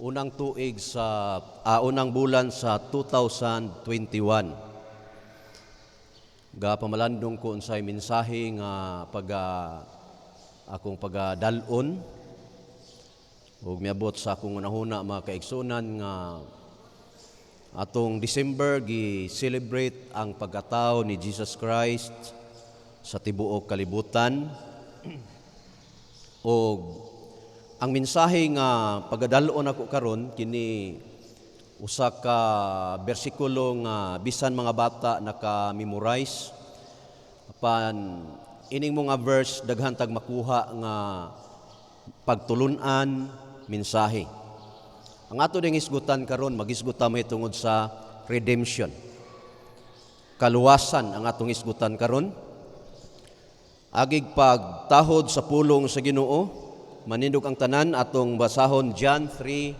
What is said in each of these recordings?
unang tuig sa unang bulan sa 2021. Pamalandong ko unsay mensahe nga akong pagadalon ug miabot sa akong unahuna mga kaigsunan nga atong December gi-celebrate ang pagkatao ni Jesus Christ sa tibuok kalibutan. Og ang mensahe nga pagadalon ako karon kini usa ka bersikulo nga bisan mga bata naka-memorize apan ining mga verse daghan tag makuha nga pagtulunan mensahe. Ang ato ding isgutan karon magisguta may tungod sa redemption. Kaluwasan ang atong isgutan karon. Agig pagtahod sa pulong sa Ginoo, manindog ang tanan atong basahon John 3.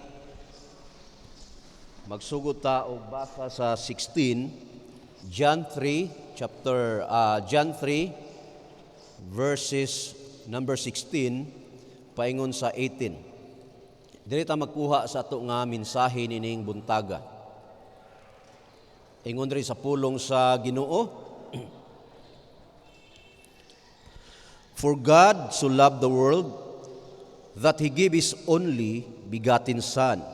Magsugod ta og basa sa 16, John 3 verses number 16 paingon sa 18. Dili ta magkuha sa ato nga mensahe nining buntaga. Ingon diri sa pulong sa Ginoo. For God so loved the world that He gave His only begotten Son,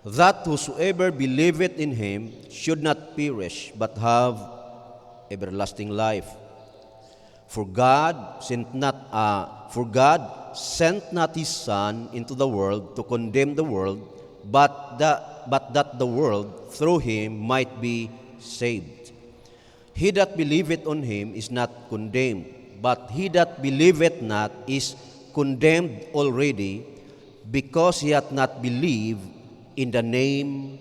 that whosoever believeth in Him should not perish, but have everlasting life. For God sent not His Son into the world to condemn the world, but that the world through Him might be saved. He that believeth on Him is not condemned, but he that believeth not is condemned already, because he hath not believed in the name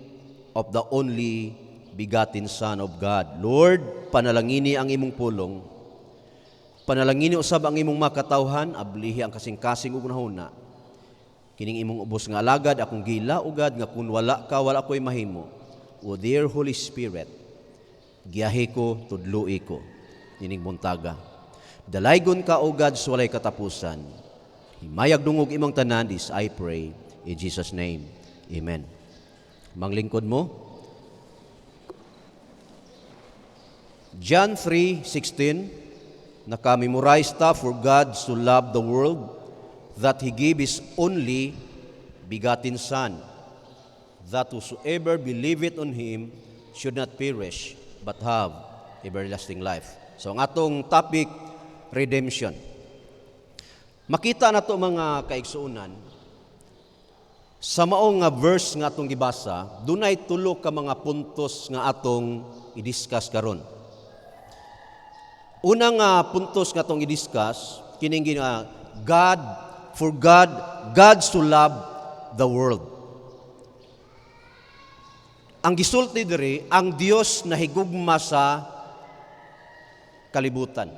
of the only begotten Son of God. Lord, panalangini ang imong pulong, panalangini usab ang imong makatawhan, ablihi ang kasing-kasing ug nahuna. Kining imong ubos nga alagad akong gila ugad nga kun wala ka wala ko'y mahimo. O dear Holy Spirit, giyahi ko, tudloi ko nining buntaga. Dalaygon ka o God sa walay katapusan. Himayag dungog imong tanan, this I pray in Jesus' name. Amen. Manglingkod mo. John 3:16, naka-memorize ta, for God so loved the world that He gave His only begotten Son, that whosoever believeth on Him should not perish, but have everlasting life. So ang atong topic, redemption. Makita na to mga kaigsuunan, sa maong nga verse nga atong gibasa, dunay tulo ka mga puntos nga atong i-discuss karon. Unang puntos nga atong i-discuss, kining God so loved the world. Ang gisulti diri, ang Dios na higugma sa kalibutan.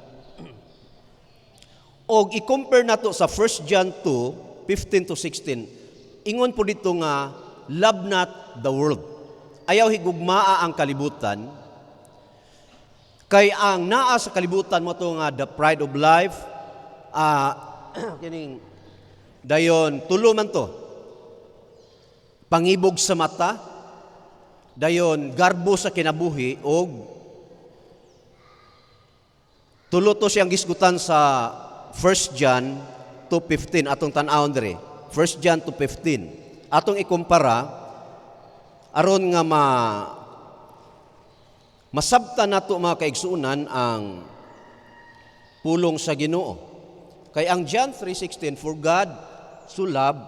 Og i-compare nato sa 1 John 2:15-16. Ingon po dito nga, love not the world. Ayaw higugmaa ang kalibutan. Kay ang naa sa kalibutan mo to nga the pride of life, kining dayon tulo man to. Pangibog sa mata, dayon garbo sa kinabuhi, og tulo to siyang gisgutan sa 1 John 2:15 atong tan-awon diri. 1 John 2:15. Atong ikumpara aron nga masabtan nato mga kaigsuunan ang pulong sa Ginoo. Kay ang John 3:16, for God so loved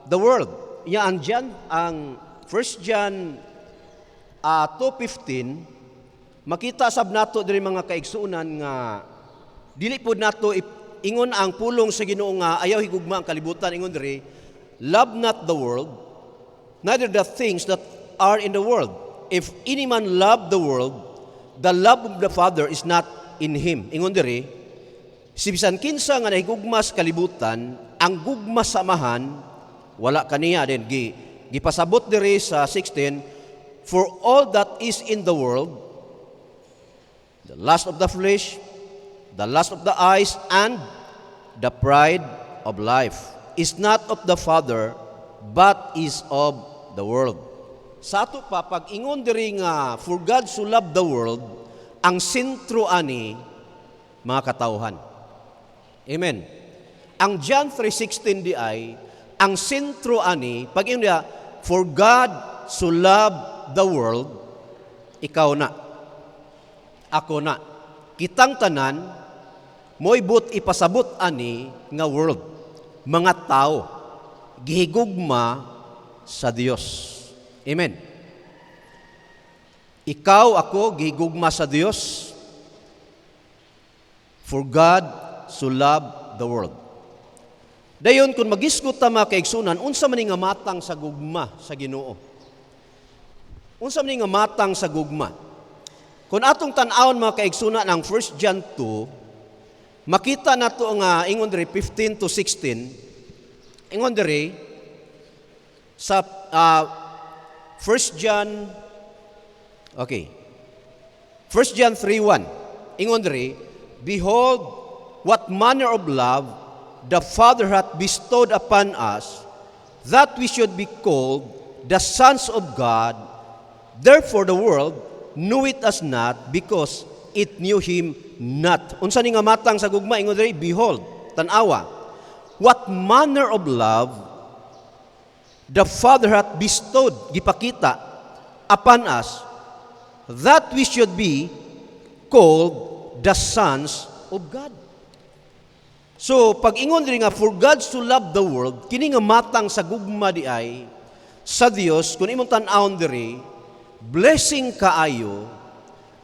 the world. Ya ang 1 John 2:15, makita sab nato diri mga kaigsuunan nga dili pud nato ingon ang pulong sa Ginoo nga ayaw higugma ang kalibutan. Ingon diri, love not the world, neither the things that are in the world. If any man love the world, the love of the Father is not in him. Ingon diri, bisan kinsa nga nahigugma sa kalibutan, ang gugma sa amahan wala kaniya. Then gipasabot diri sa 16, for all that is in the world, the lust of the flesh, the lust of the eyes, and the pride of life is not of the Father, but is of the world. Sa ato pa, pag ingon diri nga, for God so loved the world, ang sentro ani, mga katauhan. Amen. Ang John 3:16 di ay, ang sentro ani, pag ingon diya, for God so loved the world, ikaw na, ako na, kitang tanan, mo'y but ipasabot ani nga world, mga tao, gihigugma sa Dios. Amen. Ikaw, ako, gihigugma sa Dios. For God so loved the world. Dayon, kung mag-isgot ta mga kaigsunan, unsa man nga matang sa gugma sa Ginoo? Unsa man nga matang sa gugma? Kung atong tan-awon mga kaigsunan ang 1 John 2, makita nato nga ingon diri 15 to 16. Ingon diri sa 1 John 3:1. Ingon diri, behold what manner of love the Father hath bestowed upon us, that we should be called the sons of God. Therefore the world knoweth us not, because it knew him not. Unsa ni nga matang sa gugma? Ingon diri, behold, tan-awa, what manner of love the Father hath bestowed, gipakita, upon us, that we should be called the sons of God. So, pag ingon diri nga, for God so loved the world, kini nga matang sa gugma di ay, sa Dios, kung imong tan-awon diri, blessing kaayo,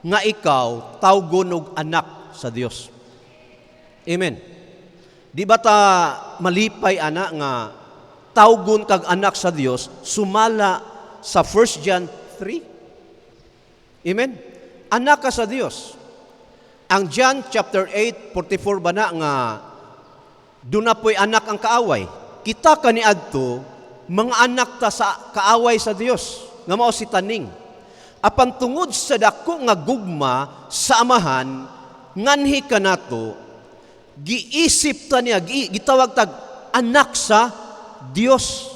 nga ikaw, tawgon og anak sa Dios. Amen. Di ba ta malipay ana nga, tawgon kag anak sa Dios, sumala sa 1 John 3. Amen? Anak ka sa Dios. Ang John chapter 8:44 ba na nga, doon na po'y anak ang kaaway. Kita kaniadto, mga anak ta sa kaaway sa Dios, nga mao si taning. Apan tungod sa dako nga gugma sa amahan, nganhi kanato, giisip ta niya, gitawag tag anak sa Dios.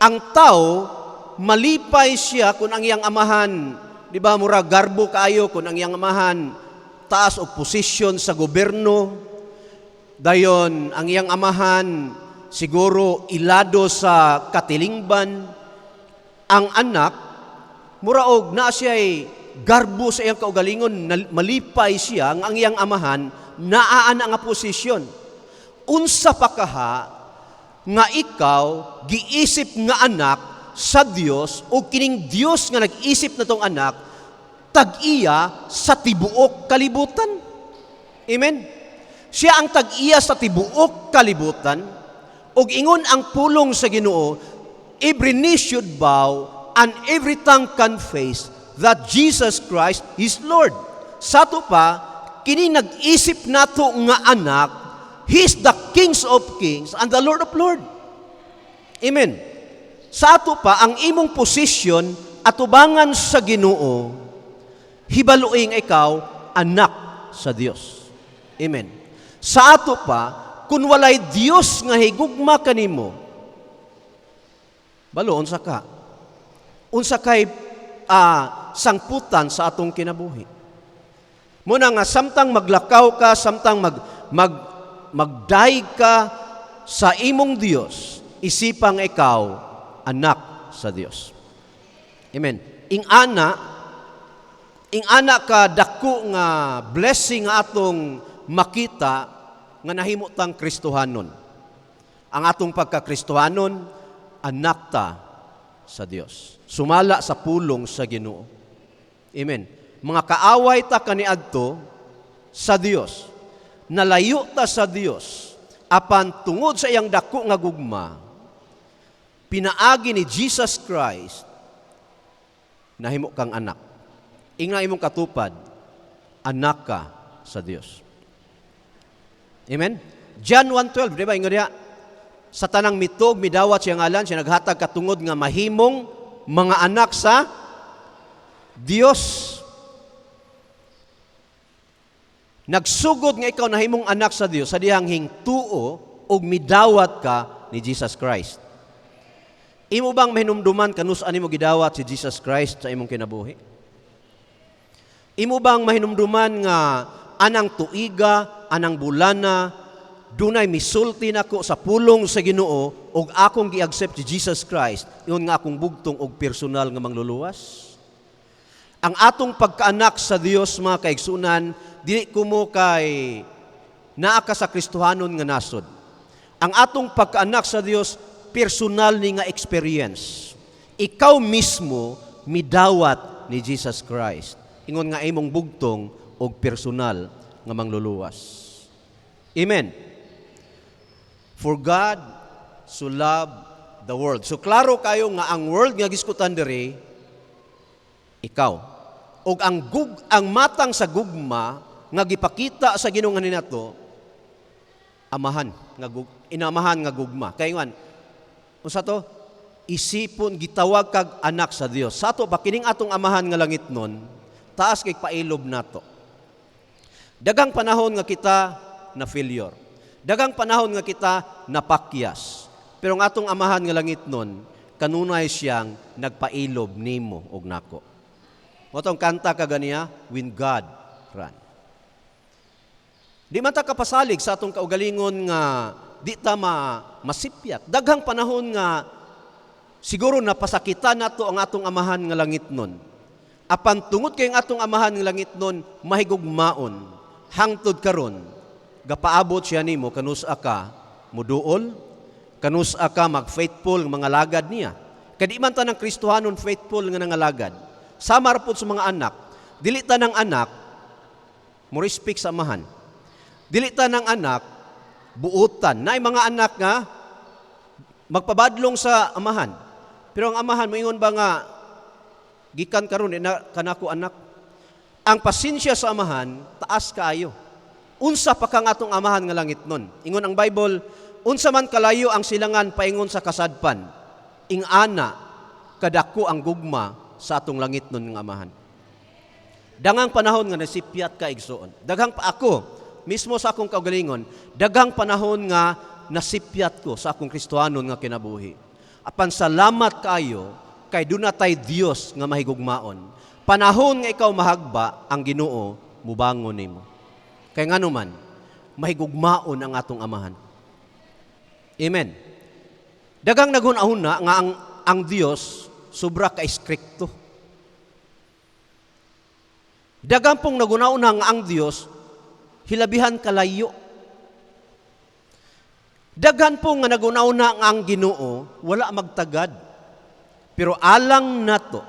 Ang tao, malipay siya kung ang iyang amahan, di ba, mura garbo kaayo kung ang iyang amahan, taas o posisyon sa gobyerno, dayon, ang iyang amahan, siguro ilado sa katilingban, ang anak, mura og na siya'y garbo sa iyang kaugalingon, malipay siya, ang iyang amahan, naaana nga posisyon. Unsa pa kaha, nga ikaw, giisip nga anak sa Dios, o kining Dios nga nag-isip na tong anak, tag-iya sa tibuok kalibutan. Amen? Siya ang tag-iya sa tibuok kalibutan, o ingon ang pulong sa Ginoo, every knee should bow, and every tongue confess that Jesus Christ is Lord. Sato pa, kini nag-isip nato nga anak, He's the King of Kings and the Lord of Lords. Amen. Sa ato pa, ang imong posisyon atubangan sa Ginoo, hibaluing ikaw anak sa Dios. Amen. Sa ato pa, kung walay Dios nga higugma kanimo, balo, unsa ka? Unsa kay sangputan sa atong kinabuhi. Muna nga, samtang maglakaw ka, samtang magdaig ka sa imong Dios, isipang ikaw, anak sa Dios. Amen. Ing ana ka dako nga blessing nga atong makita nga nahimo tang Kristohanon. Ang atong pagka-Kristohanon, anak ta sa Dios. Sumala sa pulong sa Ginoo. Amen. Mga kaaway ta kaniadto sa Dios. Nalayo ta sa Dios. Apan tungod sa iyang dako nga gugma, pinaagi ni Jesus Christ, nahimo kang anak. Ingna imong katupad, anak ka sa Dios. Amen? John 1:12, di ba? Ingon niya, sa tanang mitog, midawat siya ngalan, siya naghatag katungod nga mahimong mga anak sa Dios. Nagsugod nga ikaw nahimong anak sa Dios sa dihang hingtuo og midawat ka ni Jesus Christ. Imo bang mahinumduman kanus ani mo gidawat si Jesus Christ sa imong kinabuhi? Imo bang mahinumduman nga anang tuiga, anang bulana, dunay misulti nako sa pulong sa Ginoo ug akong gi-accept si Jesus Christ, iyon nga akong bugtong og personal nga mangluluwas? Ang atong pagkaanak sa Dios, mga kaigsunan, dili kumo kay naa ka sa Kristohanon nga nasod. Ang atong pagkaanak sa Dios, personal ni nga experience. Ikaw mismo midawat ni Jesus Christ. Ingon nga imong bugtong og personal nga mangluluwas. Amen. For God so loved the world. So klaro kayo nga ang world nga giskutan diri ikaw. Og ang matang sa gugma nga gipakita sa Ginoo nga ninato inamahan nga gugma. Kay ngwan, unsa to? Isipon gitawag kag anak sa Dios. Sa ato pa kining atong amahan nga langit nun, taas kay pailob nato. Dagang panahon nga kita na failure. Dagang panahon nga kita napakyas. Pero ang atong amahan nga langit nun, kanunay siyang nagpailob nimo og nako. Motong kanta kaganiya, When God Ran. Di man ta kapasalig sa atong kaugalingon nga di ta masipyat. Daghang panahon nga siguro napasakitan nato ang atong amahan nga langit nun. Apan tungod kay ang atong amahan nga langit nun mahigugmaon hangtod karon gapaabot siya nimo kanusa ka muduol, kanusa ka mag-faithful nga mga lagad niya. Kadi man ta ng Kristohanon faithful nga nangalagad. Sama ra pud sa mga anak, dili ta ng anak mo respect sa amahan. Dili ta ng anak buutan. Naay mga anak nga magpabadlong sa amahan. Pero ang amahan moingon ba nga gikan karon na kanako anak. Ang pasensya sa amahan taas kaayo. Unsa pa kang atong amahan nga langit nun. Ingon ang Bible, unsa man kalayo ang silangan paingon sa kasadpan. Ingana kadako ang gugma sa atong langit nun nga amahan. Daghang panahon nga nasipyat ka igsoon. Daghang pa ako mismo sa akong kaugalingon, daghang panahon nga nasipyat ko sa akong Kristohanon nga kinabuhi. Apan salamat kayo kay dunatay Dios nga mahigugmaon. Panahon nga ikaw mahagba, ang Ginoo mubangon nimo. Kay ngano man, mahigugmaon ang atong amahan. Amen. Daghang nagunahuna nga ang Dios sobra ka istrikto. Daghang pong nagunahuna nga ang Dios hilabihan kalayo. Daghan po nga nagunauna nga ang Ginoo, wala magtagad. Pero alang nato,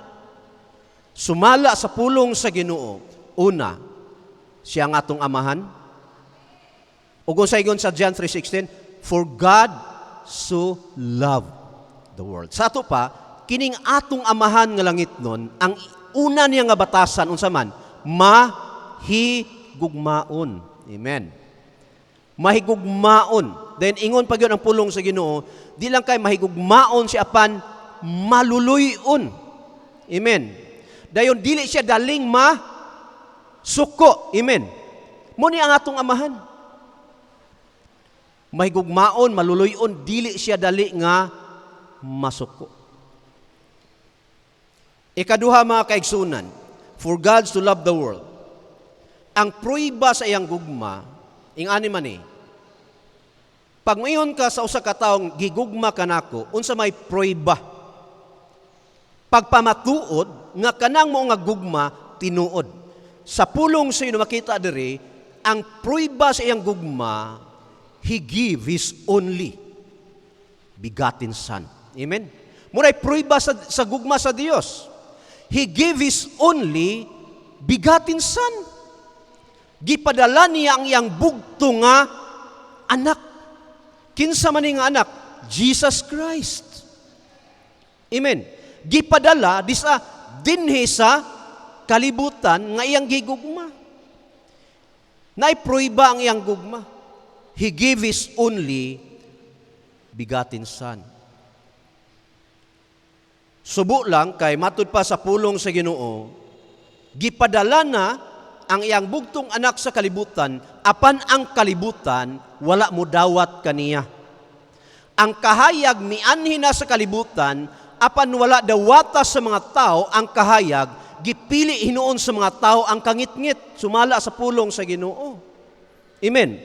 sumala sa pulong sa Ginoo, una, siya ang atong amahan. Ug sa igon sa John 3:16, for God so loved the world. Sa ato pa, kining atong amahan nga langit nun, ang una niya nga batasan, unsa man, mahigugmaon. Amen. Mahigugmaon. Then ingon pa gyud ang pulong sa Ginoo, di lang kay mahigugmaon si apan maluluyon. Amen. Dayon dili siya daling suko. Amen. Muni ang atong amahan. Mahigugmaon, maluluyon, dili siya dali nga masuko. Ikaduha mga kaigsunan, for God to love the world. Ang pruiba sa iyang gugma, ingani man pag mayon ka sa usa ka taong gigugma kanako, unsa may pruiba. Pagpamatuod nga kanang mo nga gugma tinuod. Sa pulong sa ino makita diri, ang pruiba sa iyang gugma, He give His only begotten Son. Amen. Muray pruiba sa gugma sa Dios. He gave His only begotten Son. Gipadala niya ang iyang bugto nga anak. Kinsa man nga anak? Jesus Christ. Amen. Gipadala dinhi sa kalibutan nga iyang gigugma. Naipruiba ang iyang gugma. He gave His only begotten Son. Subo lang kay matud pa sa pulong sa Ginoo, gipadala na ang iyang bugtong anak sa kalibutan, apan ang kalibutan, wala mo dawat kaniya. ang kahayag mianhi na sa kalibutan, apan wala dawatas sa mga tao ang kahayag, gipili hinuon sa mga tao ang kangit-ngit, sumala sa pulong sa Ginoo. Amen.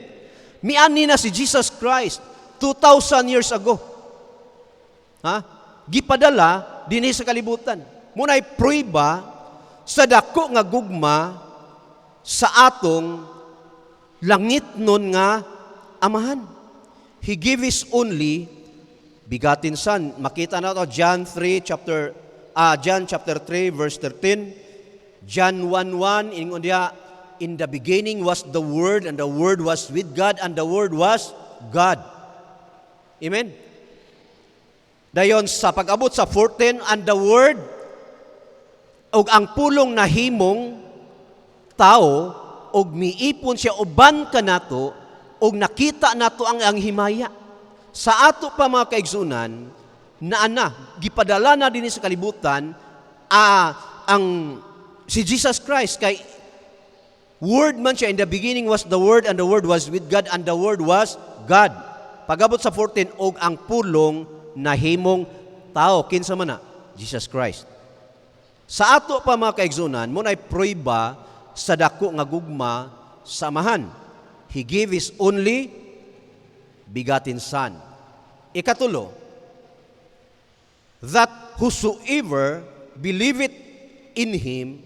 Mianhi na si Jesus Christ 2,000 years ago. Gipadala dinhi sa kalibutan. Munay prueba sa dako nga gugma sa atong langit nun nga amahan. He gave His only begotten Son. Makita na to John chapter 3 verse 13. John 1:1 ingon diha, in the beginning was the Word, and the Word was with God, and the Word was God. Amen. Dayon sa pag-abot sa 14, and the Word og ang pulong nahimong tao og miipon siya uban kanato og nakita nato ang himaya. Sa ato pa mga kaigsunan, gipadala na din sa kalibutan, ang si Jesus Christ, kay Word man siya, in the beginning was the Word, and the Word was with God, and the Word was God. Pag-abot sa 14, og ang pulong nahimong tao, kinsa man na? Jesus Christ. Sa ato pa mga kaigsunan, munay prueba sa dako nga gugma sa amahan. He gave His only begotten Son. Ikatulo, that whosoever believeth in Him,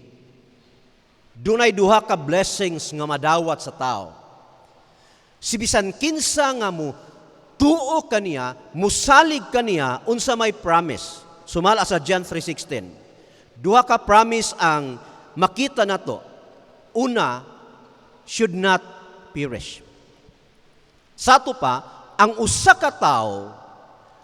dunay duha ka blessings nga madawat sa tao. Si bisan kinsa nga mo tuo kaniya, musalig kaniya, unsa may promise. Sumala sa John 3:16. Duha ka promise ang makita nato. Una, should not perish. Sato pa, ang usa ka tawo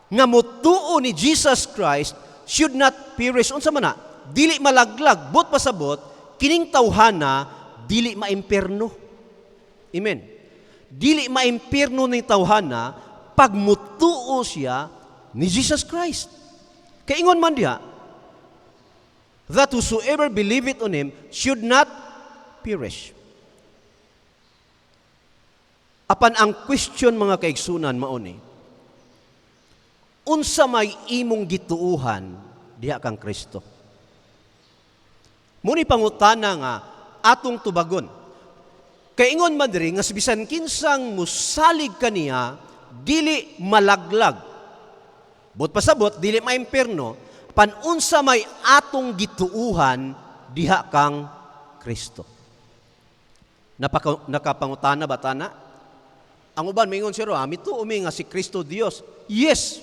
nga motuo ni Jesus Christ should not perish. Unsa man na? Dili malaglag, but pasabot, kining tawhana dili maimperno. Amen. Dili maimperno ni tawhana pag mutuo siya ni Jesus Christ. Kaingon man diha, that whosoever believeth on Him should not perish. Apan ang question mga kaigsunan mao ni, unsa may imong gituuhan diha kang Kristo? Muni pangutana nga atong tubagon. Kaingon man diri nga bisan kinsang musalig kaniya dili malaglag. But pasabot dili maimperno, panunsa may atong gituuhan diha kang Kristo. Nakapangutana ba tana? Ang uban maingon siro, mituo mi nga si Kristo Dios. Yes.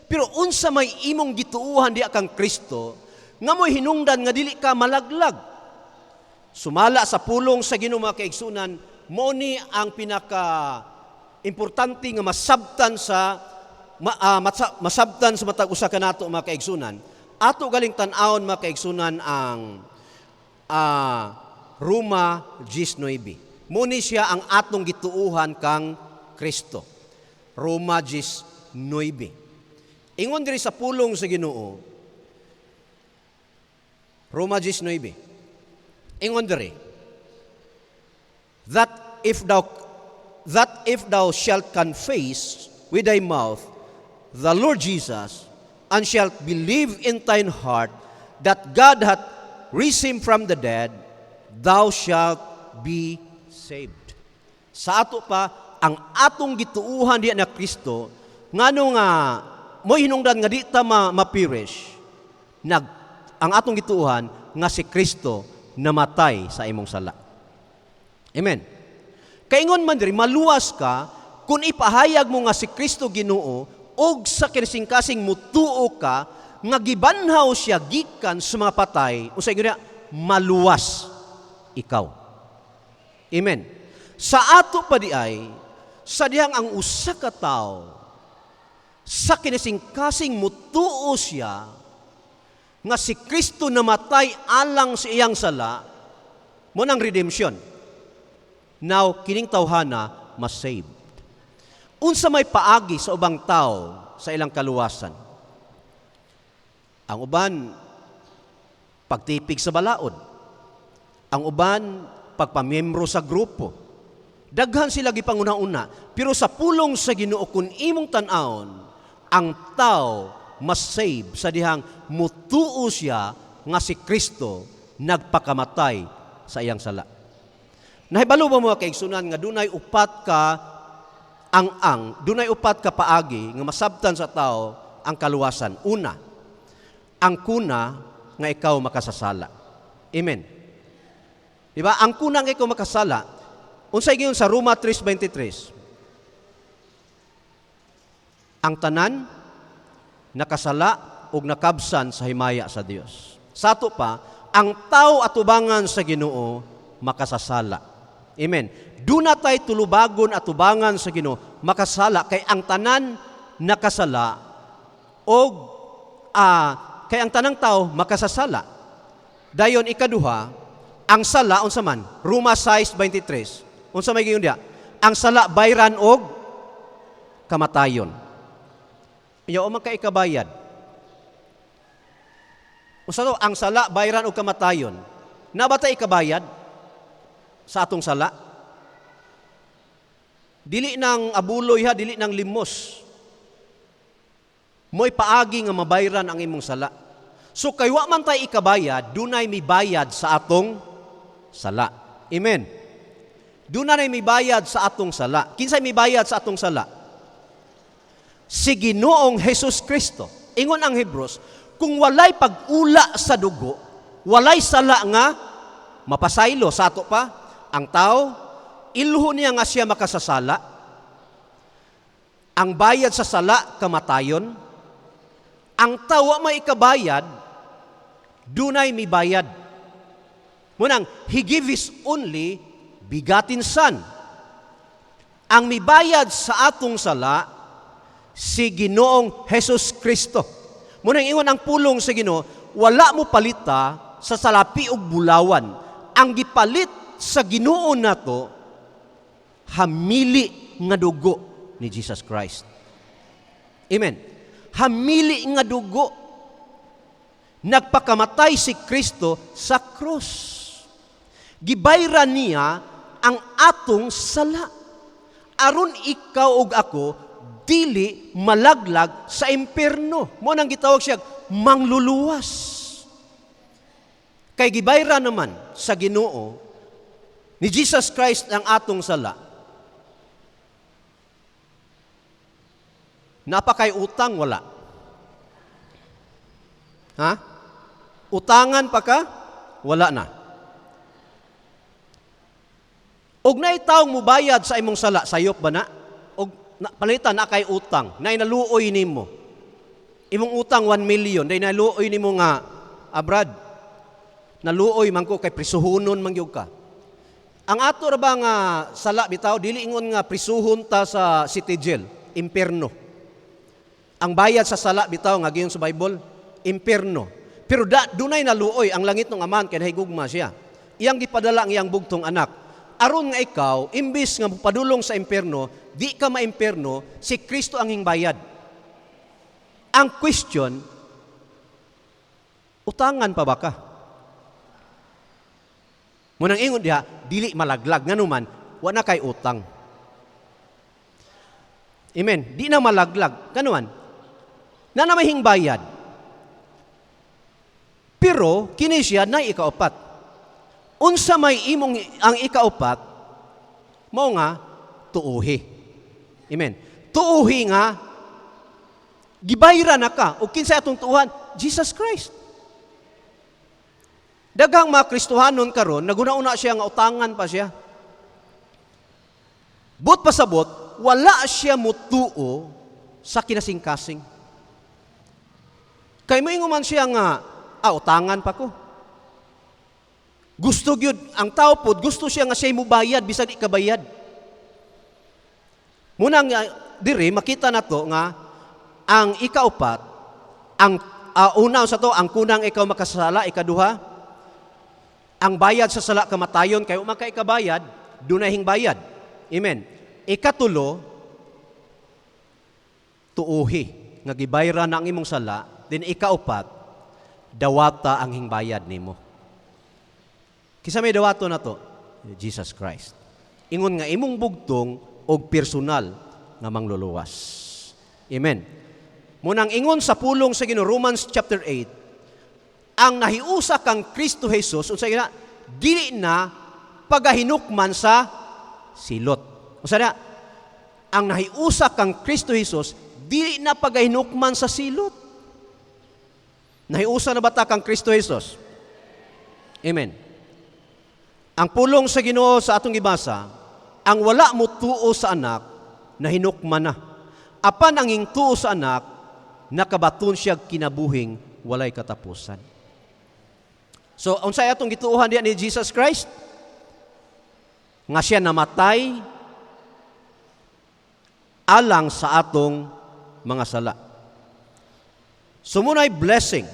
Pero unsa may imong gituuhan diha kang Kristo nga mo'y hinungdan nga dili ka malaglag. Sumala sa pulong sa Ginoo mga kaigsunan, mo ni ang pinaka importante nga masabtan sa matag usa kanato mga kaigsunan. Ato galing tan-awon mga kaigsunan ang Roma 19. Muni siya ang atong gituuhan kang Kristo. Roma 19. Ingon diri sa pulong sa Ginoo, Roma 19. Ingon diri, that if thou shalt confess with thy mouth the Lord Jesus, and shalt believe in thine heart that God hath raised Him from the dead, thou shalt be saved. Sa ato pa, ang atong gituuhan diya na Kristo, ngano nga, mo hinungdan nga di ta mapirish, ang atong gituuhan nga si Kristo namatay sa imong sala. Amen. Kaingon man diri, maluwas ka kung ipahayag mo nga si Kristo Ginoo og sa kinising-kasing mutuo ka nga gibanhaw siya gikan sa mga patay, usa gyud maluwas ikaw. Amen. Sa ato pa di ay, sa dihang ang usa ka tawo sa kinising-kasing mutuo siya nga si Kristo namatay alang sa iyang sala, mo nang redemption. Now, kining tawhana mas-saved. Unsa may paagi sa ubang tao sa ilang kaluwasan? Ang uban, pagtipig sa balaod. Ang uban, pagpamiyembro sa grupo. Daghan sila gipanguna-una. Pero sa pulong sa Ginoo, kung imong tan-awon, ang tao masave sa dihang mutuo siya nga si Kristo nagpakamatay sa iyang sala. Nahibalo ba mga kaigsunan nga dunay upat ka dunay upat ka paagi nga masabtan sa tao ang kaluwasan. Una, ang kuna nga ikaw makasasala. Amen. Diba? Ang kuna nga ikaw makasala, unsay giyon sa Roma 3:23. Ang tanan nakasala ug nakabsan sa himaya sa Dios. Sato pa, ang tao atubangan sa Ginoo makasasala. Amen. Duna tay tulubagon atubangan sa Ginoo makasala kay ang tanan nakasala og kay ang tanang tao makasasala. Dayon ikaduha, ang sala unsa man? Roma 6:23. Unsa may giyon dia? Ang sala bayran og kamatayon. Iya o man kay ikabayad. Unsa to? Ang sala bayran og kamatayon. Nabatay ikabayad sa atong sala? Dili nang abuloy ha, dili nang limos. Mo'y paagi nga mabayran ang imong sala. So kay wa man tay ikabayad, dunay may bayad sa atong sala. Amen. Dunay may bayad sa atong sala. Kinsay may bayad sa atong sala? Si Ginoong Hesus Kristo. Ingon ang Hebrews, kung walay pag-ula sa dugo, walay sala nga mapasaylo. Sa ato pa, ang tao, iluho niya nga siya makasasala. Ang bayad sa sala, kamatayon. Ang tawa may ikabayad, dunay may bayad. Munang, He gave His only begotten Son. Ang may bayad sa atong sala, si Ginoong Hesus Kristo. Munang ingon ang pulong sa Ginoo, wala mo palita sa salapi ug bulawan. Ang gipalit sa Ginoo nato, hamili nga dugo ni Jesus Christ. Amen. Hamili nga dugo. Nagpakamatay si Kristo sa krus. Gibayran niya ang atong sala. Aron ikaw ug ako dili malaglag sa impierno. Mo nang gitawag siya mangluluwas. Kay gibayran naman sa Ginoo ni Jesus Christ ang atong sala. Napakay utang, wala. Ha? Utangan pa ka? Wala na. Og naitaong mo bayad sa imong sala, sayop ba na? Og palitan na kay utang, na inaluoy nimo. Imong utang 1 million, day naluoy nimo nga, Brad, naluoy man ko kay prisuhunon man gyud ka. Ang ato ra ba nga sala bitaw, dili ingon nga prisuhon ta sa city jail, impierno. Ang bayad sa sala bitaw nga giyon sa Bible, impierno. Pero dunay naluoy ang langit ng Aman kay nahigugma siya. Iyang gipadala ang iyang bugtong anak. Aron nga ikaw, imbis nga padulong sa impierno, di ka maimpierno, si Kristo ang hingbayad. Ang question, utangan pa ba ka? Munang ingon diha, dili malaglag. Nga naman, wala kay utang. Amen. Di na malaglag. Kanuan? Na may hingbayad. Pero, kini siya na ikaupat. Unsa may imong ang ikaupat, mao nga, tuuhi. Amen. Tuuhi nga, gibayra na ka. O kinsay atong tuuhan? Jesus Christ. Daghang mga Kristohanon karon, naguna-una siya nga utangan pa siya. But pasabot, wala siya mutuo sa kinasingkasing. Kay moingon man siya nga, utangan pa ko. Gusto gyud ang tao pod, gusto siya nga siya mubayad bisan ikabayad. Munang diri makita nato nga ang ikaupat, ang una sa to, ang kunang ikaw makasala, ikaduha, ang bayad sa sala kamatayon kay umaka ikabayad, dunay hingbayad. Amen. Ikatulo, tuuhi nga gibayra na ang imong sala. Then ikaupat, dawata ang hingbayad nimo. Kisa may dawato na to? Jesus Christ. Ingon nga imong bugtong og personal nga mangluluwas. Amen. Munang ingon sa pulong sa Ginoo, Romans chapter 8, ang nahiusa kang Kristo Jesus, unsa gina, dili na pagahinukman sa silot. Unsa na? Ang nahiusa kang Kristo Jesus, dili na pagahinukman sa silot. Nahiusa na ba ta kang Kristo Jesus? Amen. Ang pulong sa Ginoo sa atong gibasa, ang wala mo tuo sa anak, nahinukman na. Apan ang ing tuo sa anak, nakabaton siya kinabuhing walay katapusan. So, unsay atong gituohan diya ni Jesus Christ? Nga siya namatay alang sa atong mga sala. Sumunay blessing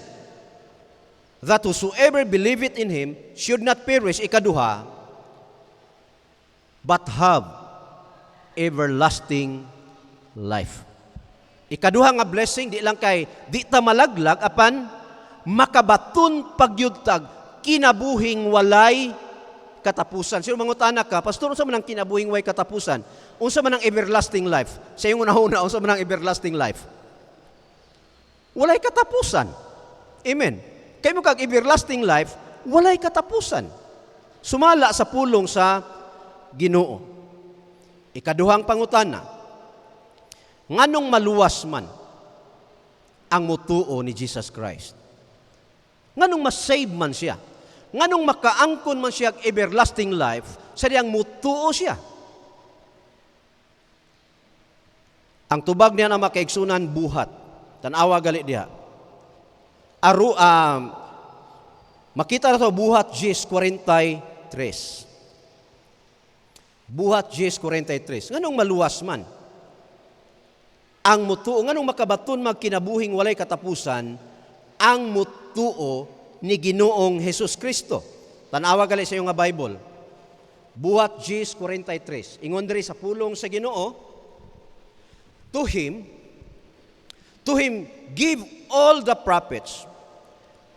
that whosoever believeth in Him should not perish, ikaduha, but have everlasting life. Ikaduha nga blessing, di lang kay di ta malaglag, apan makabaton pagyudtag kinabuhing walay katapusan. Sino mangutana ka, Pastor, unsa man ang kinabuhing walay katapusan? Unsa man ang everlasting life? Sa iyong unahuna, unsa man ang everlasting life? Walay katapusan. Amen. Kay mo kag everlasting life, walay katapusan. Sumala sa pulong sa Ginoo. Ikaduhang pangutana, nganong maluwas man ang mutuo ni Jesus Christ? Nganong masave man siya? Nganong makaangkon man siya everlasting life sa diyang mutuo siya? Ang tubag niya na makaigsunan buhat. Tanawa gali diha. Makita na ito buhat 10:43. Buhat 10:43. Nganong maluwas man ang mutuo, nganong makabaton magkinabuhing walay katapusan ang mutuo ni Ginoong Hesus Kristo. Tanawa gali sa iyong nga Bible. Buhat 10:43. Ingon diri sa pulong sa Ginoo, to Him give all the prophets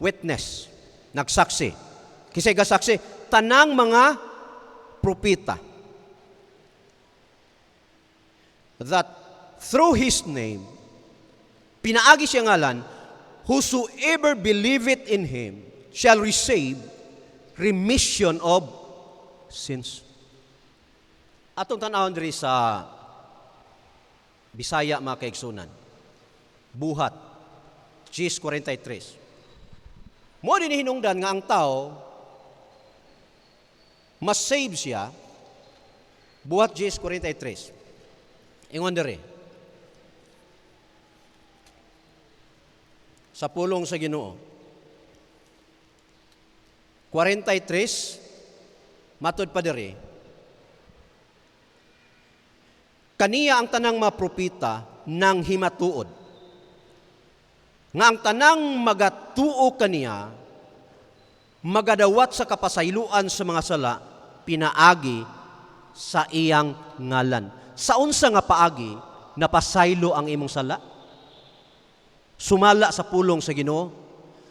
witness, nagsaksi. Kisay gasaksi, tanang mga propeta, that through His name, pinaagi siya ngalan, whosoever believeth in Him shall receive remission of sins. Atong tanawon diri sa Bisaya mga kaigsunan. Buhat 10:43. Mo din hinungdan nga ang tao mas save siya. Buhat 10:43. Ingon diri. Sa pulong sa Ginoo. 43 matud pa diri. Kaniya ang tanang mga propeta nang himatuod. Nga ang tanang magatuo kaniya, magadawat sa kapasayloan sa mga sala, pinaagi sa iyang ngalan. Sa unsa nga paagi, napasaylo ang imong sala? Sumala sa pulong sa Ginoo,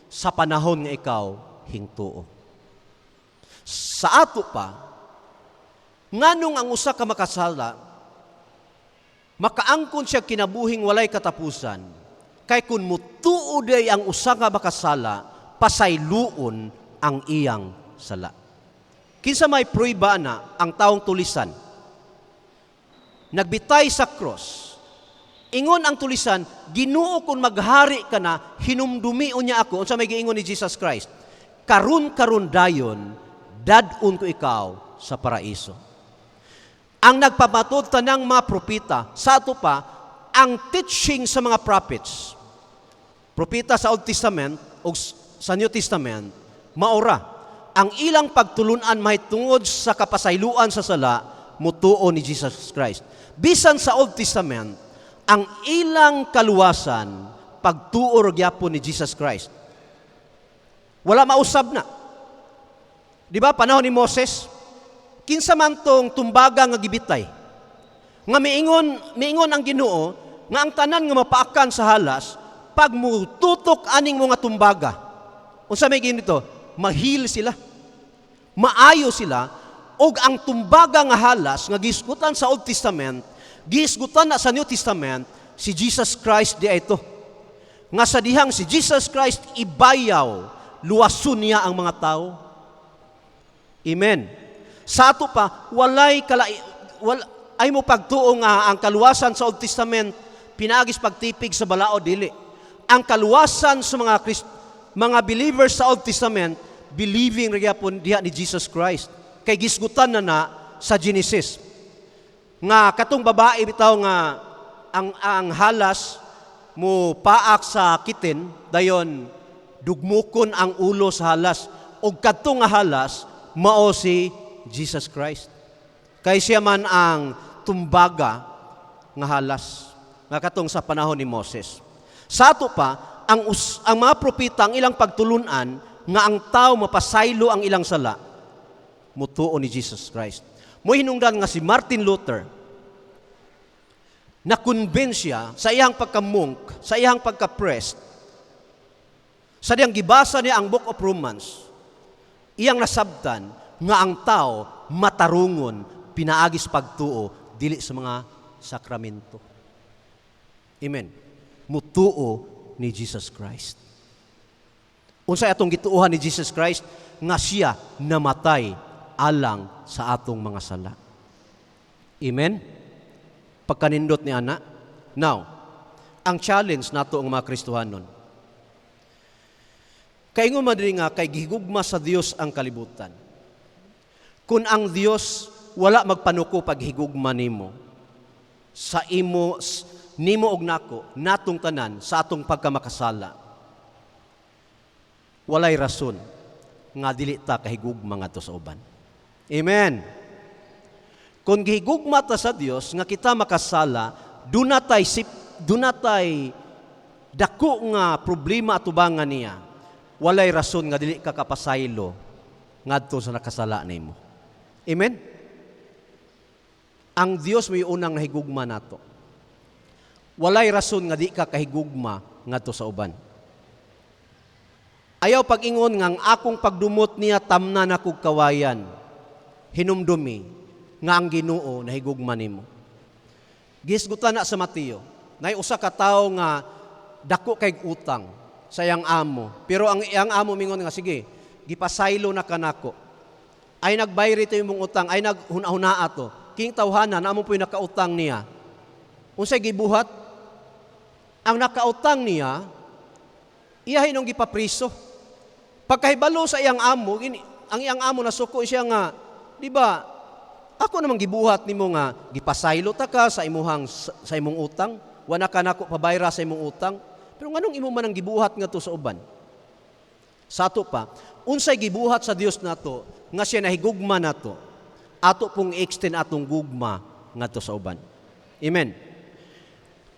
sa panahon nga ikaw hingtuo. Sa ato pa, nganong ang usa ka makasala, makaangkon siya kinabuhing walay katapusan, kay kun mutuo day ang usa nga makasala, pasayloon ang iyang sala. Kinsa may pruiba na ang taong tulisan, nagbitay sa cross, ingon ang tulisan, Ginoo kun maghari ka na, hinumdumi unya ako, unsa may giingon ni Jesus Christ, karon dayon, dadun ko ikaw sa paraiso. Ang nagpamatod tanang mga propeta, sa ato pa, ang teaching sa mga prophets, propeta sa Old Testament o sa New Testament, maura, ang ilang pagtulunan mahitungod sa kapasayloan sa sala, mutuo ni Jesus Christ. Bisan sa Old Testament, ang ilang kaluwasan, pagtuo gyapon ni Jesus Christ. Wala mausab na. Di ba, panahon ni Moses, kinsa man tong tumbaga nga gibitay. Nga miingon ang Ginoo nga ang tanan nga mapaakan sa halas pag mututok aning mga tumbaga. Unsa may ginito? Mahil sila. Maayo sila og ang tumbaga nga halas nga gisgutan sa Old Testament, gisgutan na sa New Testament si Jesus Christ di ito. nga sa dihang si Jesus Christ ibayaw, luwason niya ang mga tao. Amen. Sa ato pa, ay mo pagtuo nga ang kaluwasan sa Old Testament pinaagis pagtipig sa balao dili. Ang kaluwasan sa mga believers sa Old Testament believing gyapon diha ni Jesus Christ. Kay gisgutan na sa Genesis nga katong babae bitaw nga ang halas mo paak sa kitin dayon dugmukon ang ulo sa halas ug kadto nga halas mao si Jesus Christ. Kay siya man ang tumbaga nga halas nga katong sa panahon ni Moses. Sa ato pa ang mga propeta ang ilang pagtulunan nga ang tao mapasaylo ang ilang sala mutuo ni Jesus Christ. Mo hinungdan nga si Martin Luther na-convince siya sa iyang pagka-monk, sa iyang pagka-priest, sa diyang gibasa niya ang Book of Romans, iyang nasabtan nga ang tao matarungon pinaagis pagtuo dili sa mga sakramento. Amen. Mutuo ni Jesus Christ. Unsay atong gituohan ni Jesus Christ nga siya namatay alang sa atong mga sala. Amen. Pagkanindot ni ana. Now, ang challenge nato ang mga Kristohanon. Kaingon man diri nga kay gihigugma sa Dios ang kalibutan. Kung ang Dios wala magpanuko paghigugma nimo sa nimo og nako natong tanan sa atong pagkamakasala. Walay rason nga dili ta kahigugma ngadto sa uban. Amen. Kung gihigugma ta sa Dios nga kita makasala, dunatay dako nga problema atubangan niya. Walay rason nga dili ka kapasaylo ngadto sa nakasala nimo. Amen. Ang Dios may unang nahigugma nato. Walay rason nga di ka kahigugma ngadto sa uban. Ayaw pag-ingon nga ang akong pagdumot niya tamna na kog kawayan. Hinumdumi nga ang Ginoo nahigugma nimo. Gisgutan na sa Mateo, nay usa ka tawo nga dako kay utang sa iyang amo. Pero ang iyang amo mingon nga sige, gipasaylo na kanako. Ay nagbayri tayo mong utang, ay naghuna-hunaa to. King tawhana na amo po'y nakautang niya. Unsay gibuhat? Ang nakautang niya, iyahin nung gipapriso. Pagkahibalo sa iyang amo, ang iyang amo nasuko siya nga, di ba, ako namang gibuhat nimo nga gipasaylo ta ka sa imong utang, wala ka nako pabayra sa imong utang. Pero nganong imo man ang gibuhat ngadto sa uban? Sa ato pa, unsay gibuhat sa Dios nato nga siya nahigugma nato, ato pong extend atong gugma ngadto sa uban. Amen.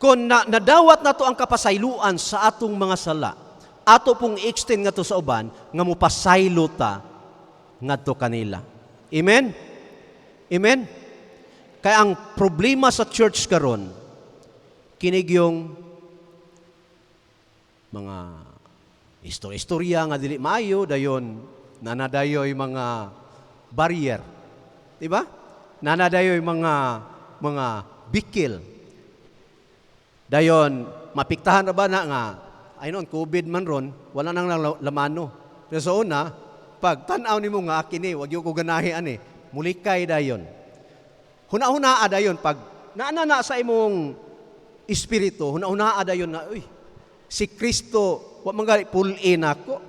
Kung nadawat nato ang kapasayloan sa atong mga sala, ato pong extend ngadto sa uban nga mopasaylo ta ngadto kanila. Amen. Amen? Kaya ang problema sa church karon, kinig yung mga istorya nga dili maayo, dayon nanadayoy mga barrier. Diba? Nanadayoy mga bikil. Dayon, mapiktahan na ba na nga, ay noon, COVID man ron, wala nang lamano. Pero sa una, pag tanaw ni mo nga akin wag yung ko ganahian mulikay dayon. Huna-hunaa dayon pag naana sa imong espiritu, huna-hunaa dayon na, si Kristo, wa manggali pull-in ako.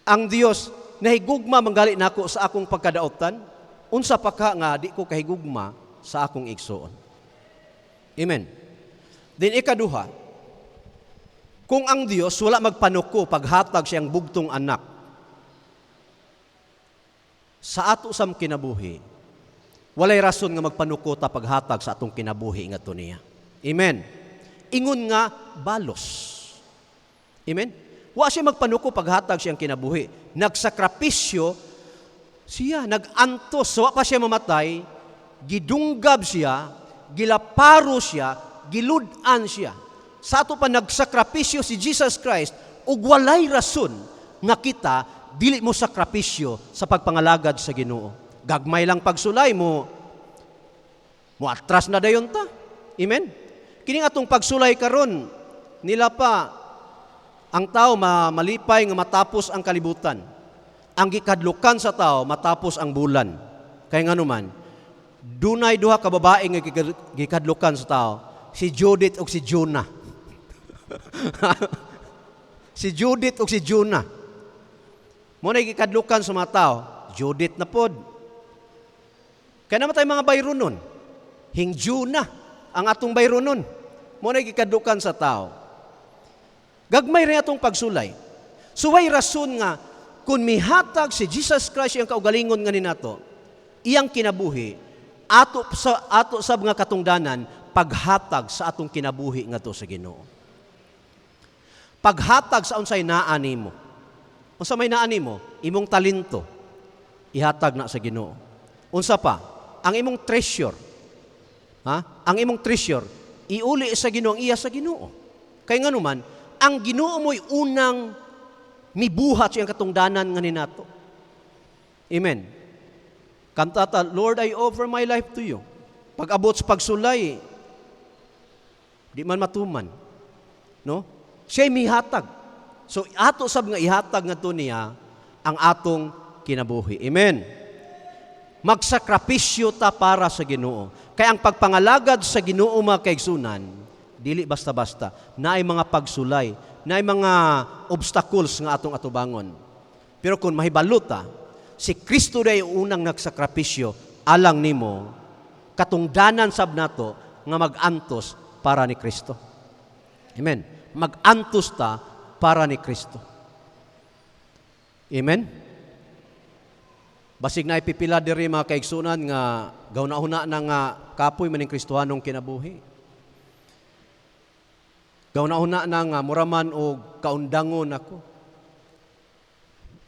Ang Dios, nahigugma manggali nako sa akong pagkadaotan, unsa pa ka nga, di ko kahigugma sa akong igsoon. Amen. Then ikaduha, kung ang Dios wala magpanuko paghatag siyang bugtong anak, sa ato sam kinabuhi, walay rason nga magpanuko ta paghatag sa atong kinabuhi ngadto niya. Amen. Ingon nga balos. Amen. Wa siya magpanuko paghatag siyang kinabuhi. Nagsakripisyo siya, nagantos, wa pa siya mamatay, gidunggab siya, gilaparo siya, giludan siya. Sa ato pa nagsakripisyo si Jesus Christ ug walay rason nga kita dili mo sakripisyo sa pagpangalagad sa Ginoo. Gagmay lang pagsulay mo atras na dayon ta. Amen. Kining atong pagsulay karon, nila pa ang tao malipay nga matapos ang kalibutan. Ang gikadlukan sa tao matapos ang bulan. Kaya nga naman, dunay duha ka babae nga gikadlukan sa tao, si Judith ug si Jonah. Si Judith ug si Jonah. Mo na gikadlukan sa mga tao, Judith na pod. Kaya naman tayo mga bayro nun. Hingju na ang atong bayro nun. Mo na gikadlukan sa tao. Gagmay rin atong pagsulay. Suway rason nga, kung mihatag si Jesus Christ ang kaugalingon nga ninato, iyang kinabuhi, ato sa mga katungdanan, paghatag sa atong kinabuhi nga to sa Ginoo. Paghatag sa unsay naa nimo. Unsa may naa nimo? Imong talento, ihatag na sa Ginoo. Unsa pa? Ang imong treasure. Ang imong treasure, iuli sa Ginoo, iya sa Ginoo. Kay nga naman, ang Ginoo mo'y unang mibuhat siyang katungdanan nga ninato. Amen. Kantata, Lord, I offer my life to you. Pag-abot sa pagsulay, di man matuman. No? Siya'y mihatag. So, ato sab nga ihatag nga to niya ang atong kinabuhi. Amen. Magsakripisyo ta para sa Ginoo. Kaya ang pagpangalagad sa Ginoo mga kaigsunan, dili basta-basta, naay mga pagsulay, naay mga obstacles nga atong atubangon. Pero kung mahibalo ta, si Kristo ray unang nagsakripisyo alang nimo, katungdanan sab nato nga magantos para ni Kristo. Amen. Magantos ta para ni Kristo. Amen. Basig na ipipila diri mga kaigsunan nga gawna-una na nga kapoy maning Kristohanong kinabuhi. Gawna-una na nga muraman o kaundangon ako.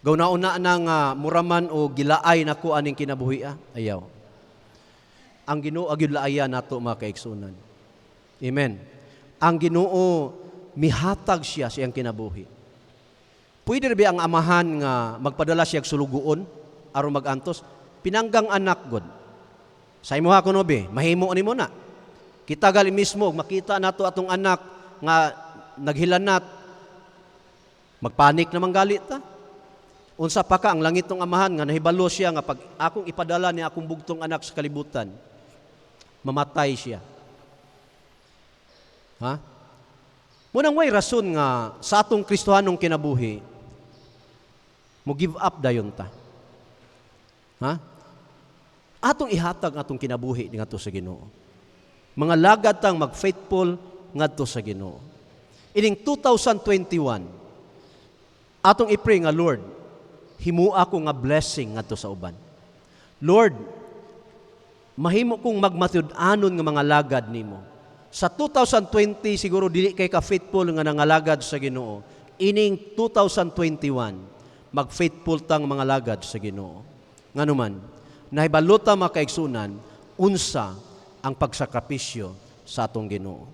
Gawna-una na nga muraman o gilaay nako aning kinabuhi. Ayaw. Ang Ginoo agyud laaya nato mga kaigsunan. Amen. Ang Ginoo mihatag siya siyang kinabuhi. Pwede rin ba ang amahan nga magpadala siya sulugoon aron magantos? Pinanggang anak god. Sa imo ha kuno be, mahimo nimo na. Kita gali mismo makita nato atong anak nga naghilanat, magpanik naman galit ta. Unsa pa ka ang langit ng amahan nga nahibalo siya nga pag akong ipadala ni akong bugtong anak sa kalibutan, mamatay siya. Munang way rason nga sa atong Kristohanong kinabuhi, mo give up dayon ta. Atong ihatag atong kinabuhi ngadto sa Ginoo. Mga lagad tang mag-faithful ngadto sa Ginoo. Ining 2021, atong i-pray nga, Lord, himua ko nga blessing ngadto sa uban. Lord, mahimo kong magmatud-anon nga mga lagad nimo. Sa 2020 siguro dili kay ka faithful nga nangalagad sa Ginoo. Ining 2021, mag-faithful tang mga lagad sa Ginoo. Nganuman, nahibaluta mga kaigsunan, unsa ang pagsakripisyo sa atong Ginoo.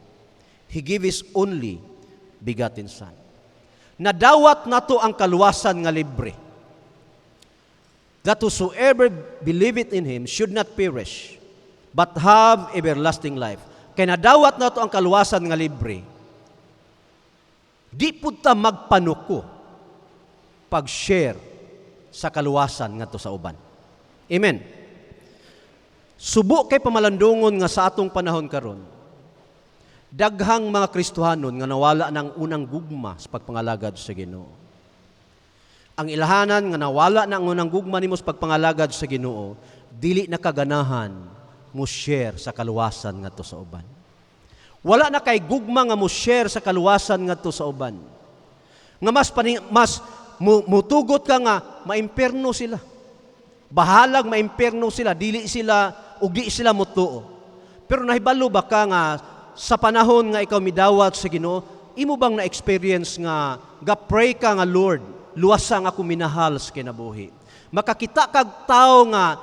He gave His only begotten Son. Nadawat nato ang kaluwasan nga libre. That whosoever believeth in Him should not perish, but have everlasting life. Kaya nadawat nato ang kaluwasan nga libre. Di pud ta magpanuko pag-share sa kaluwasan ngadto sa uban. Amen. Subo kay pamalandungon nga sa atong panahon karon, daghang mga Kristohanon nga nawala ng unang gugma sa pagpangalagad sa Ginoo. Ang ilahanan nga nawala ng unang gugma nimo sa pagpangalagad sa Ginoo, dili nakaganahan mo share sa kaluwasan ngadto sa uban. Wala na kay gugma nga mo share sa kaluwasan ngadto sa uban. Nga mas mutugot ka nga maimperno sila. Bahalag maimperno sila, dili sila ug di sila mutuo. Pero nahibalo ba ka nga sa panahon nga ikaw midawat sa Ginoo, imo bang na-experience nga ga-pray ka nga, Lord, luwasang ako minahal sa kinabuhi. Makakita kag tao nga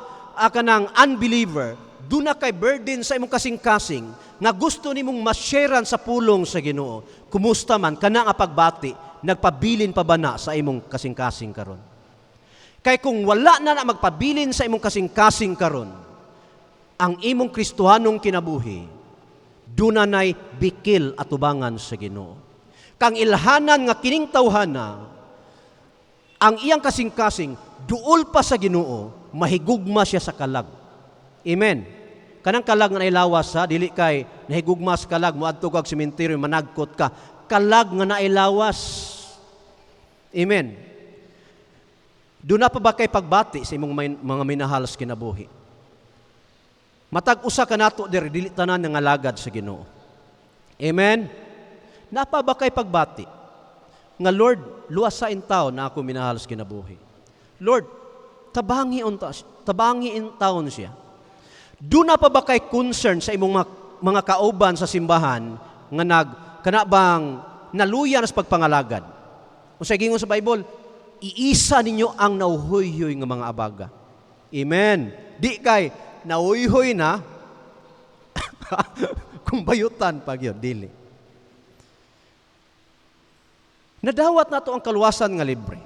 kanang unbeliever, do na kay burden sa imong kasing-kasing nga gusto nimong ma-sharean sa pulong sa Ginoo. Kumusta man kana nga pagbati, nagpabilin pa ba na sa imong kasing-kasing karon? Kay kung wala na magpabilin sa imong kasing-kasing karon, ang imong Kristohanong kinabuhi, dunanay bikil atubangan sa Ginoo. Kang ilhanan nga kining tawhana, ang iyang kasing-kasing, duol pa sa Ginoo, mahigugma siya sa kalag. Amen. Kanang kalag nga nailawas ha, dili kay nahigugma sa kalag, muadto kag sementeryo, managkot ka. Kalag nga nailawas. Amen. Doon na pa ba kay pagbati sa imong mga minahal sa kinabuhi? Matag usa ka nato diri dili tanan nga lagad sa Ginoo. Amen. Napa ba kay pagbati? Nga Lord, luwasain taon na ako minahal sa kinabuhi. Lord, tabangiin taon siya. Doon na pa ba kay concern sa imong mga kauban sa simbahan nga kanabang naluya na sa pagpangalagad? Kung sa gingon sa Bible, iisa ninyo ang nauhoy-hoy nga mga abaga. Amen. Di kay nauhoy na kung bayutan pag yun, dili. Nadawat nato ang kaluwasan nga libre.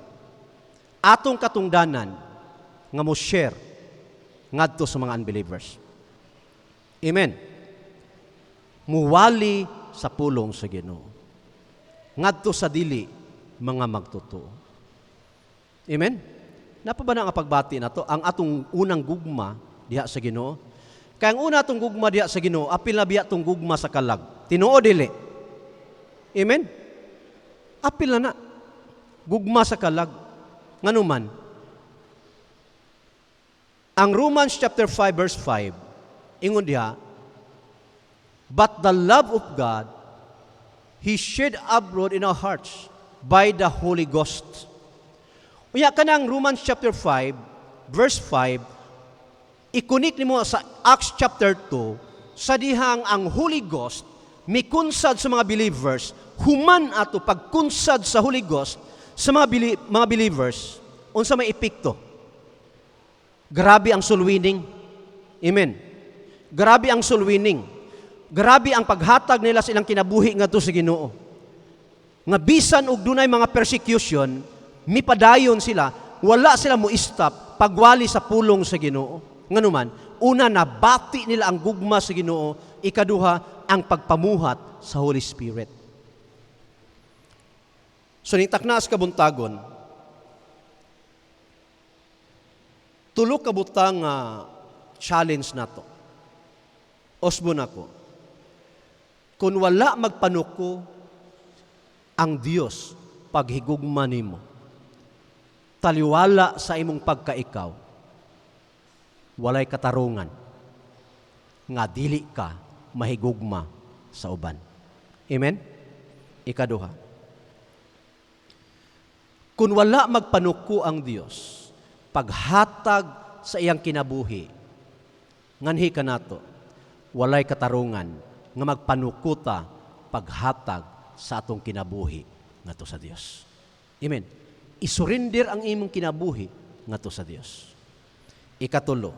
Atong katungdanan nga mo share ngadto sa mga unbelievers. Amen. Muwali sa pulong sa Ginoo. Ngadto sa dili mga magtotoo. Amen. Napa ba na nga pagbati nato ang atong unang gugma diha sa Ginoo? Kaya ang una atong gugma diha sa Ginoo, apil na biya atong gugma sa kalag. Tinuo dili. Amen. Apil na gugma sa kalag. Nganuman, ang Romans chapter 5 verse 5, ingon diha, but the love of God, He shed abroad in our hearts by the Holy Ghost. Unya kanang Romans chapter 5, verse 5, ikunik nimo sa Acts chapter 2, sa dihang ang Holy Ghost mikunsad sa mga believers, human ato pagkunsad sa Holy Ghost sa mga believers, unsa may epekto? Grabe ang soul winning. Amen. Grabe ang soul winning. Grabe ang paghatag nila sa ilang kinabuhi ngadto sa Ginoo. Nga bisan og dunay mga persecution, mipadayon sila, wala sila mo stop pagwali sa pulong sa Ginoo. Nganuman, una nabati nila ang gugma sa Ginoo, ikaduha ang pagpamuhat sa Holy Spirit. So ning taknas kabuntagon, tulo ka butang challenge nato. Osbo nako. Kung wala magpanuko ang Dios paghigugma nimo, taliwala sa imong pagkaikaw, walay katarungan nga dili ka mahigugma sa uban. Amen? Ikaduha. Kung wala magpanuko ang Dios paghatag sa iyang kinabuhi, nganhi ka nato, walay katarungan nga magpanukuta paghatag sa atong kinabuhi ngadto sa Dios. Amen. Isurrender ang imong kinabuhi ngadto sa Dios. Ikatulo,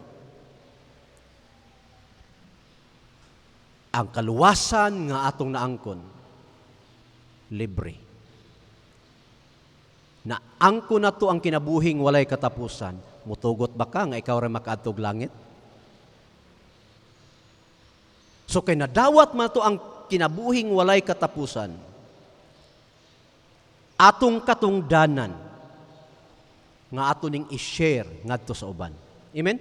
ang kaluwasan nga atong naangkon, libre. Na angko na to ang kinabuhing walay katapusan, mutugot ba ka nga ikaw rin makaadtog langit? So kay nadawat man to ang kinabuhing walay katapusan, atong katungdanan nga ato ning i-share ngadto sa uban. Amen?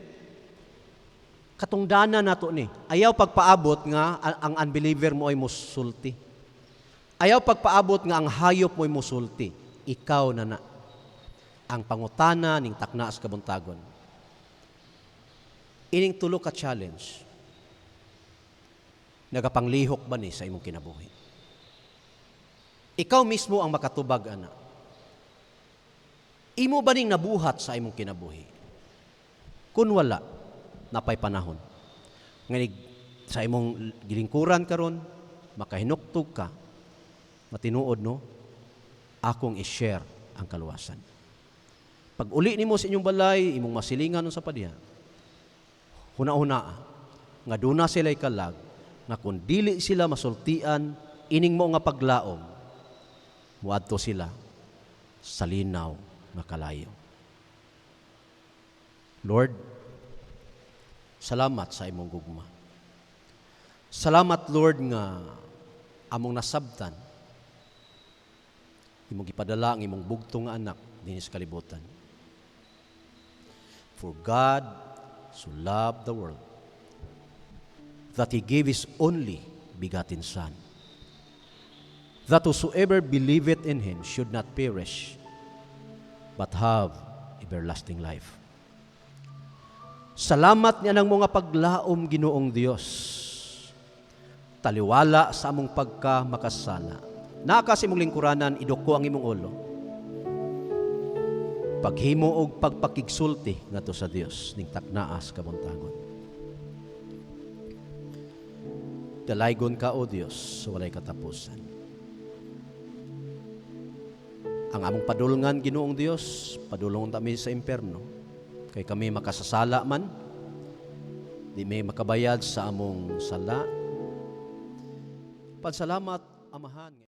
Katungdanan nato ni. Ayaw pagpaabot nga ang unbeliever mo ay musulti. Ayaw pagpaabot nga ang hayop mo ay musulti. Ikaw na ang pangutana ning takna sa kabuntagon. Ining tulo ka challenge, nagapanglihok ba ni sa imong kinabuhi? Ikaw mismo ang makatubag, ana. Imo ba ning nabuhat sa imong kinabuhi? Kung wala, napay panahon. Nganig sa imong gilingkuran karon, makahinuktog ka, matinuod no, akong i-share ang kaluwasan. Pag uli nimo sa inyong balay, imong masilingan sa padiha, huna-huna, nga duna sila'y kalag, nga kung dili sila masultian, ining mo nga paglaom, muadto sila sa linaw nga kalayo. Lord, salamat sa imong gugma. Salamat, Lord, nga among nasabtan imong gipadala ang imong bugtong nga anak dinhi sa kalibutan. For God so loved the world that He gave His only begotten Son, that whosoever believeth in Him should not perish, but have everlasting life. Salamat niya ng mga paglaom, Ginoong Dios. Taliwala sa among pagka makasala. Naka sa imong lingkuranan, iduko ang imong ulo. Paghimo og pagpakigsulti ngadto sa Dios ning taknaas kabuntagon. Dalaygon ka, O Dios, sa walay katapusan. Ang among padulngan, Ginoong Dios, padulungan kami sa impierno. Kay kami makasasala man, di may makabayad sa among sala. Pagsalamat, Amahan.